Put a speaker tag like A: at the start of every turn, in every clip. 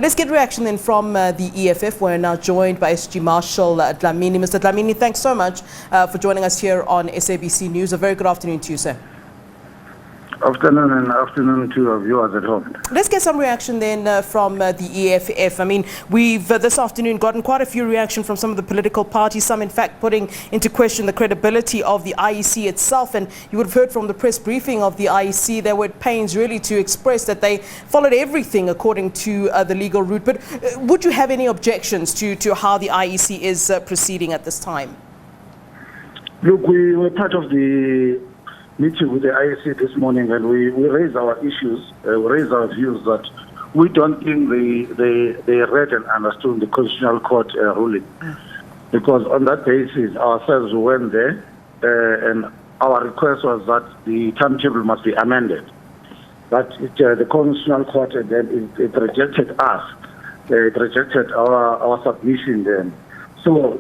A: Let's get reaction then from the EFF. We're now joined by SG Marshal Dlamini. Mr. Dlamini, thanks so much for joining us here on SABC News. A very good afternoon to you, sir.
B: Afternoon and afternoon to our viewers at home.
A: Let's get some reaction then from the EFF. I mean, we've this afternoon gotten quite a few reactions from some of the political parties, some in fact putting into question the credibility of the IEC itself. And you would have heard from the press briefing of the IEC, they were at pains really to express that they followed everything according to the legal route. But would you have any objections to how the IEC is proceeding at this time?
B: Look, we were part of the meeting with the IEC this morning, and we raised our issues, we raised our views that we don't think they read and understood the Constitutional Court ruling. Because on that basis, ourselves went there, and our request was that the timetable must be amended. But the Constitutional Court then it rejected us, it rejected our submission then. So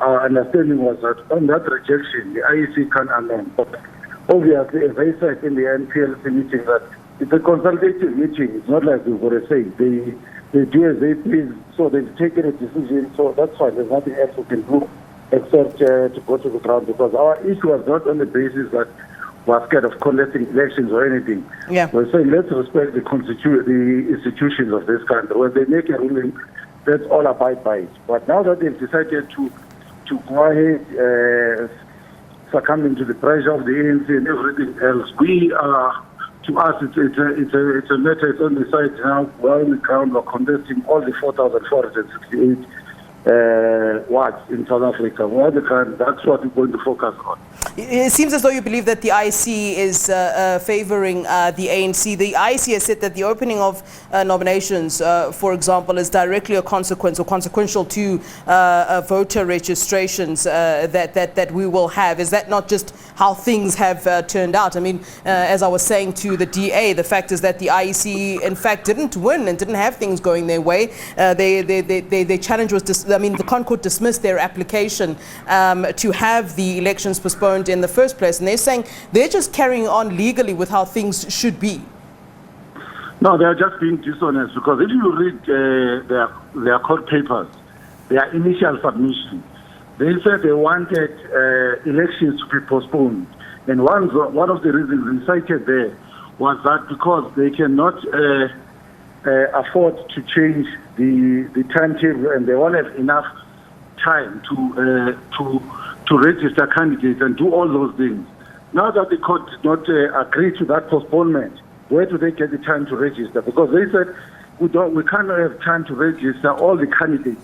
B: our understanding was that on that rejection, the IEC can amend. But obviously, as I said in the NPLC meeting, that it's a consultative meeting. It's not like we've got to say. They do as they please, so they've taken a decision. So that's fine. There's nothing else we can do except to go to the ground, because our issue was not on the basis that we're scared of conducting elections or anything.
A: Yeah.
B: We're saying let's respect the institutions of this country. When they make a ruling, let's all abide by it. But now that they've decided to go ahead, succumbing to the pressure of the ANC and everything else, we are, to us, it's a matter. It's on the side now. We're on the ground. We're contesting all the 4,468 wards in South Africa. We're on the ground. That's what we're going to focus on.
A: It seems as though you believe that the IEC is favoring the ANC. The IEC has said that the opening of nominations, for example, is directly a consequence or consequential to voter registrations that we will have. Is that not just how things have turned out? I mean, as I was saying to the DA, the fact is that the IEC, in fact, didn't win and didn't have things going their way. Their challenge was, the Concord dismissed their application to have the elections postponed in the first place, and they're saying they're just carrying on legally with how things should be.
B: No, they are just being dishonest, because if you read their court papers, their initial submission, they said they wanted elections to be postponed, and one of the reasons they cited there was that because they cannot afford to change the timetable, and they won't have enough time to register candidates and do all those things. Now that the court did not agree to that postponement, where do they get the time to register? Because they said we cannot have time to register all the candidates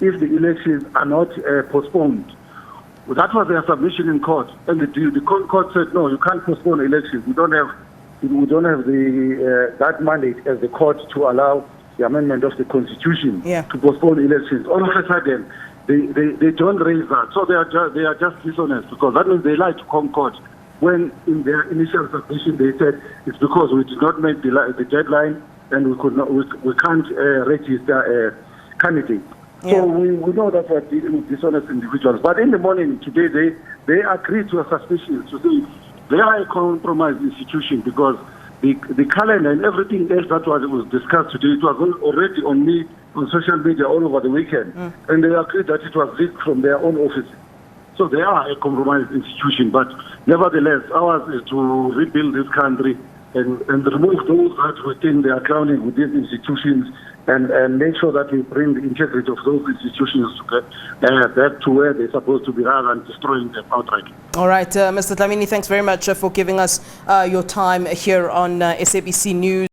B: if the elections are not postponed. Well, that was their submission in court, and the court said no, you can't postpone elections. We don't have that mandate as the court to allow the amendment of the Constitution to postpone elections. All of a sudden, they don't raise that. So they are just dishonest, because that means they lied to Concord when in their initial submission they said it's because we did not make the deadline and we can't register a candidate. So we know that we're dealing with dishonest individuals. But in the morning today they agreed to a suspicion to say they are a compromised institution, because the calendar and everything else that was discussed today, it was already on social media all over the weekend. And they agreed that it was leaked from their own office. So they are a compromised institution. But nevertheless, ours is to rebuild this country and remove those that we think they are clowning with these institutions, and make sure that we bring the integrity of those institutions back to where they're supposed to be, rather than destroying them outright.
A: All right, Mr. Dlamini, thanks very much for giving us your time here on SABC News.